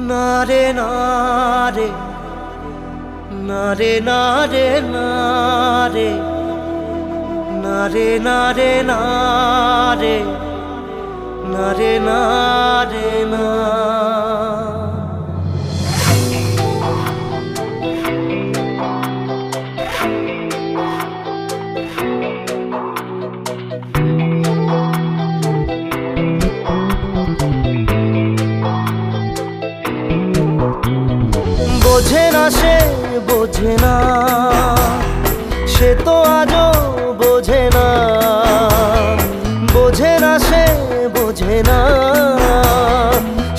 নারে নারে নারে নারে নারে নারে নারে নারে নারে নারে না বোঝে না সে বোঝে না সে তো আজও বোঝে না বোঝে না সে বোঝে না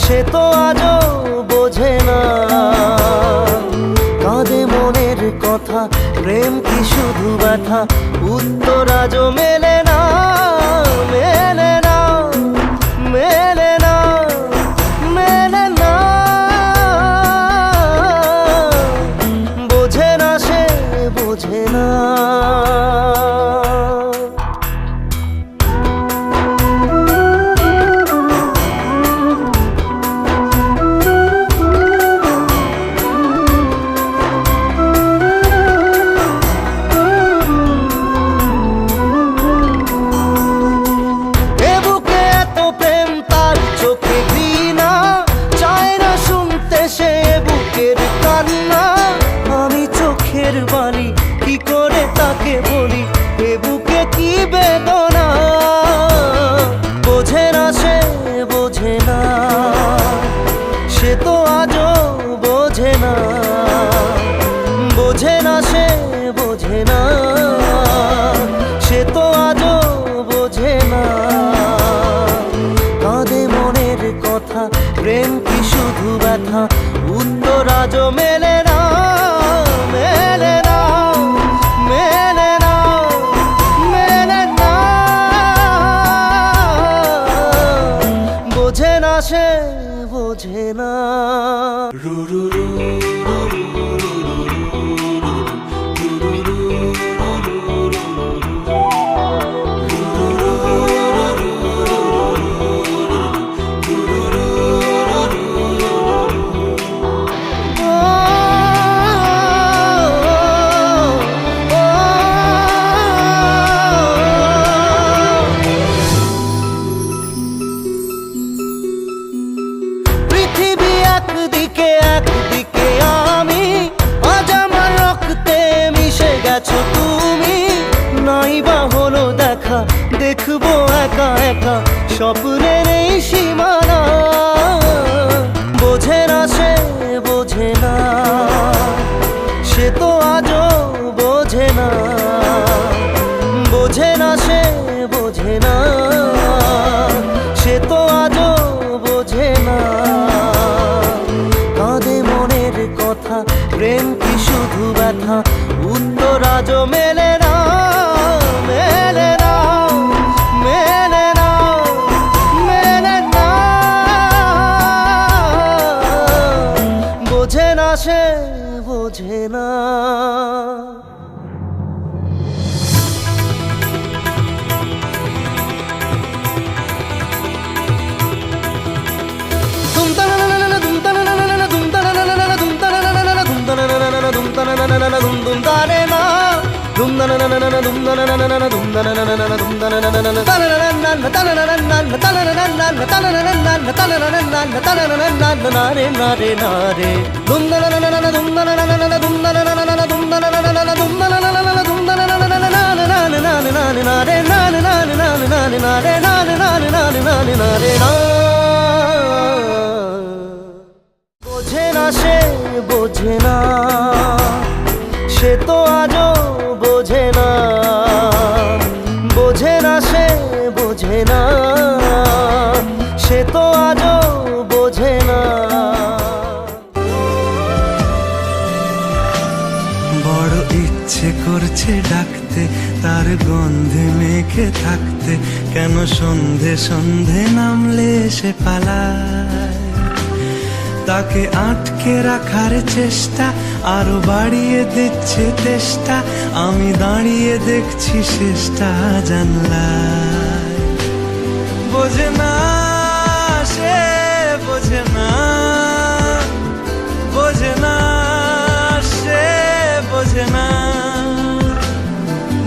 সে তো আজও বোঝে না কাঁদে মনের কথা প্রেম কি শুধু ব্যথা উত্তর আজও মেলে না মেলে না মেলে না মেলে না বোঝে না সে বোঝে না বাণী কি করে তাকে বলি এ বুকে কি বেদনা। বোঝে না সে বোঝে না, সে তো আজও বোঝে না। বোঝে না সে বোঝে না, সে তো আজও বোঝে না। কাঁদে মনের কথা, প্রেম কি শুধু ব্যথা, উত্তর আজও মেলে না, মেলে না, মেলে না, মেলে না। বোঝে না সে বোঝে না। একদিকে একদিকে আমি, আজ আমার রক্তে মিশে গেছো তুমি। নাই বা হলো দেখা, দেখবো একা একা স্বপ্নের এই সীমানা। বোঝে না সে বোঝে না, সে তো আজও বোঝে না। বোঝে না সে বোঝে না, সে তো আজও বোঝে না। কথা, প্রেম কি শুধু ব্যথা, উত্তর আজও মেলে না, মেলে না, মেলে না, মেলে না। বোঝে না সে বোঝে না। বোঝে না সে বোঝে না, সে তো আজও বোঝে না। বোঝে না সে বোঝে না, সে তো আজও বোঝে না। বড় ইচ্ছে করছে ডাকতে, তার গন্ধে মেখে থাকতে, কেন সন্ধে সন্ধে নামলে সে পালায়। তাকে আটকে রাখার চেষ্টা আরো বাড়িয়ে দিচ্ছে তেষ্টা, আমি দাঁড়িয়ে দেখছি শেষটা জানলায়। বোঝে না সে বোঝে না, বোঝে না সে বোঝে না,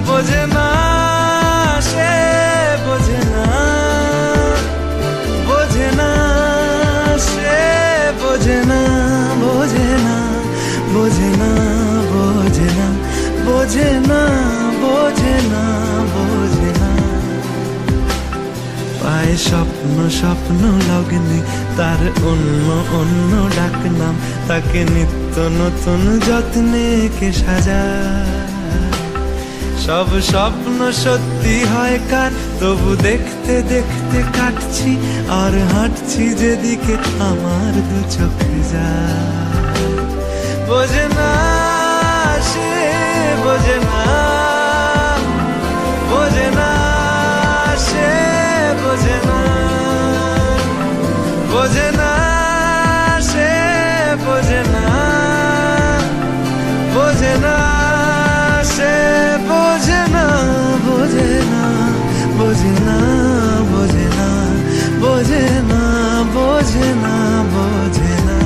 বোঝে না সে বোঝে না, বোঝে না সে বোঝে না, বোঝে না, বোঝে না, বোঝে না, বোঝে না, বোঝে না, বোঝে না। পায়ে স্বপ্ন স্বপ্ন লগ্নে তার অন্য অন্য ডাকনাম, তাকে নিত্য নতুন যত্নে কে সাজায়। সব স্বপ্ন সত্যি হয় কার, তবু দেখতে দেখতে কাটছি আর হাঁটছি যেদিকে আমার দু চোখ যায়। বোঝে না সে বোঝে না, বোঝে না সে বোঝে না, বোঝে না সে বোঝে না, বোঝে না সে বোঝে না, বোঝে না, বোঝে না, বোঝে না, বোঝে না, বোঝে না, বোঝে না।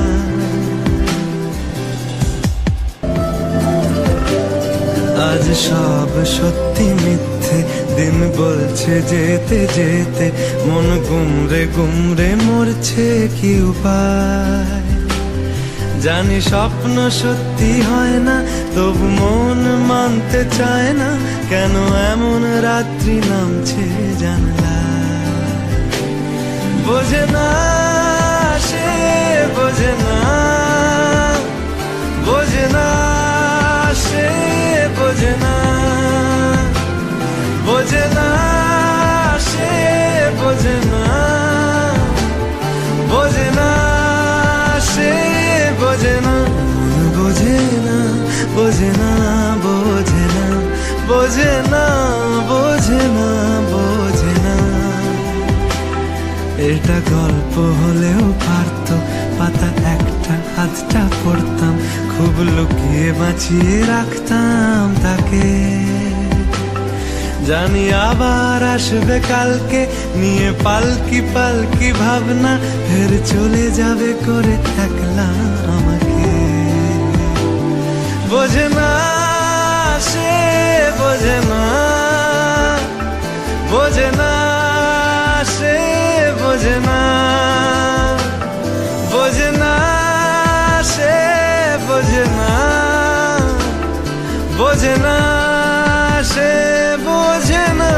আজ সব সত্যি মিথ্যে, দিন বলছে যেতে যেতে, মন গুমরে গুমরে মরছে কি উপায়। জানি স্বপ্ন সত্যি হয় না, তবু মন মানতে বুঝতে চায় না কেন এমন রাত্রি নামছে জানলা। বোঝে না সে, বোঝে না, বোঝে না সে, বোঝে না, বোঝে না সে, বোঝে না, বোঝে না সে, বোঝে না, বোঝে না, বোঝে না, বোঝে না, বোঝে না, বোঝে না, বোঝে না। এটা গল্প হলেও পারত, পাতা একটা হাতটা পড়তাম, খুব লুকিয়ে বাঁচিয়ে রাখতাম তাকে। জানি আবার আসবে কালকে, নিয়ে পালকি পালকি ভাবনা, ফের চলে যাবে করে একলা আমাকে। বোঝে না সে, বোঝে না, বোঝে না সে, বোঝে না, বোঝে না সে, বোঝে না, বোঝে না সে, বোঝে না,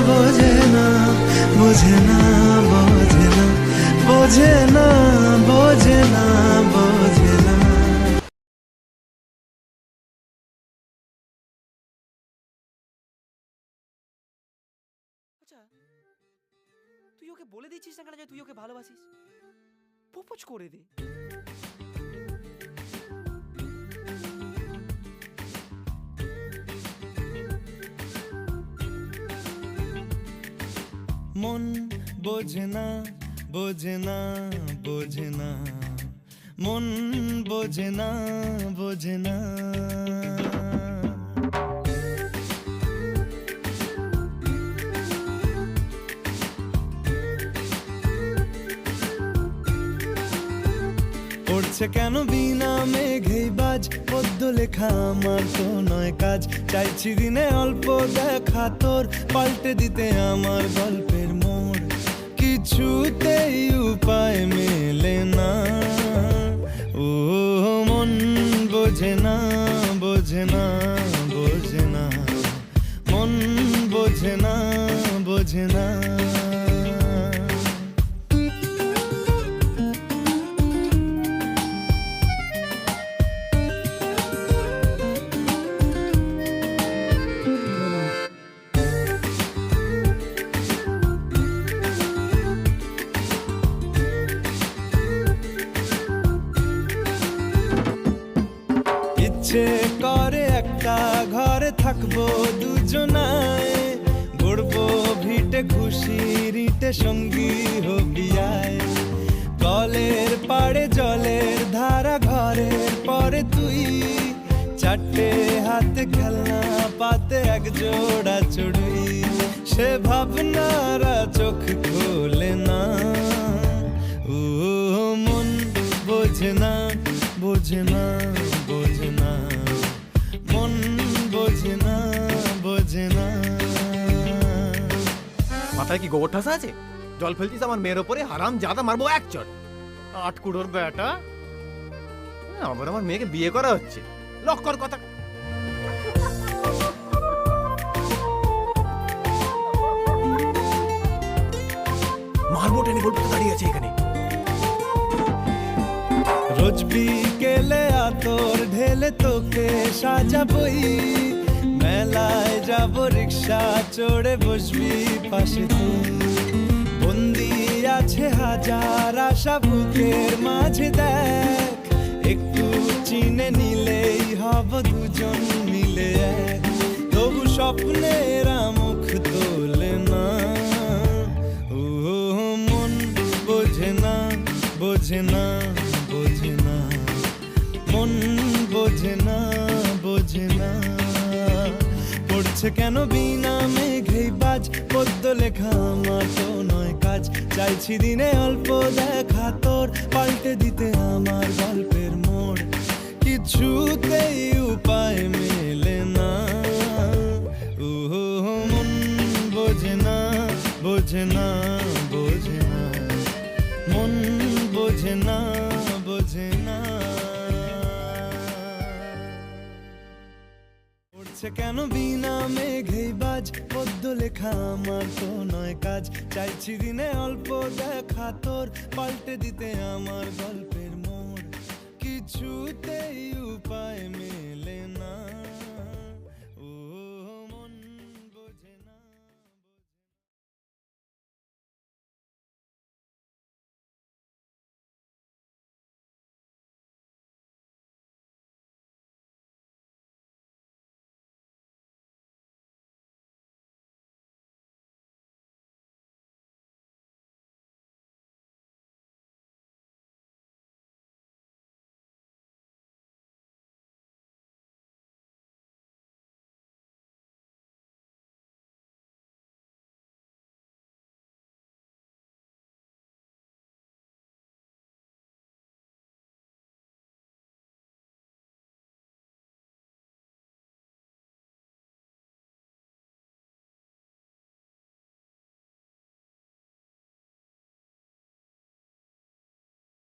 বোঝে না, বোঝে না, বোঝে না, বোঝে না, বোঝে না, বোঝে না। আচ্ছা, তুই ওকে বলে দিচ্ছিস না কেন যে তুই ওকে ভালোবাসিস? প্রপোজ করে দে। মন বোঝে না, বোঝে না, বোঝে না, মন বোঝে না, বোঝে না। পড়ছে কেন বিনা মেঘেই বাজ, পদ্য লেখা আমার তো নয় কাজ। চাইছি দিনে অল্প দেখা তোর, পাল্টে দিতে আমার গল্পের মোড়। কিছুতেই উপায় মেলে না, ও মন বোঝে না, বোঝে না, বোঝে না, মন বোঝে না, বোঝে না। ইচ্ছে করে একটা ঘরে থাকবো দুজনায়, গড়বো ভিটে খুশি রিটে সঙ্গী হবি আয়। কলের পাড়ে জলের ধারা, ঘরের পরে তুই, চারটে হাতে খেলনা পাতে এক জোড়া চড়ুই। সে ভাবনারা চোখ খোলে না, ও মন বোঝে না, বোঝে না, বোঝে না, মন বোঝে না, বোঝে না। মাথায় কি গোবর ঠাসা আছে? জল ফেলতিস আমার মেয়ের ওপরে, হারাম জাদা, মারবো এক চট। আট কুড়োর বেটা, আবার আমার মেয়েকে বিয়ে করা হচ্ছে, লক্কর কথা। মারবো টেনে, বলতে দাঁড়িয়ে আছে এখানে। রোজ বিকেলে আতর ঢেলে তোকে সাজাবই, মেলায় যাব রিক্সা চড়ে বসবি পাশে তুই। বন্দি আছে হাজার আশা বুকের মাঝে, দেখ একটু চিনে নিলেই হব দুজন মিলে এক। তবু স্বপ্নেরা মুখ তোলে না, ও মন বোঝে না, বোঝে না, বোঝে না, মন বোঝে না, বোঝে না। পড়ছে কেন বিনা মেঘেই বাজ, পদ্য লেখা আমার তো নয় কাজ। চাইছি দিনে অল্প দেখা তোর, পাল্টে দিতে আমার গল্পের মোড়। কিছুতেই উপায় মেলে না, ও মন বোঝে না, বোঝে না, বোঝে না, মন বোঝে না, বোঝে না। সে কেন বিনা মেঘেই বাজ পদ্য লেখা আমার তো নয় কাজ চাইছি দিনে অল্প দেখা তোর পাল্টে দিতে আমার গল্পের মোড় কিছুতেই উপায় মেলে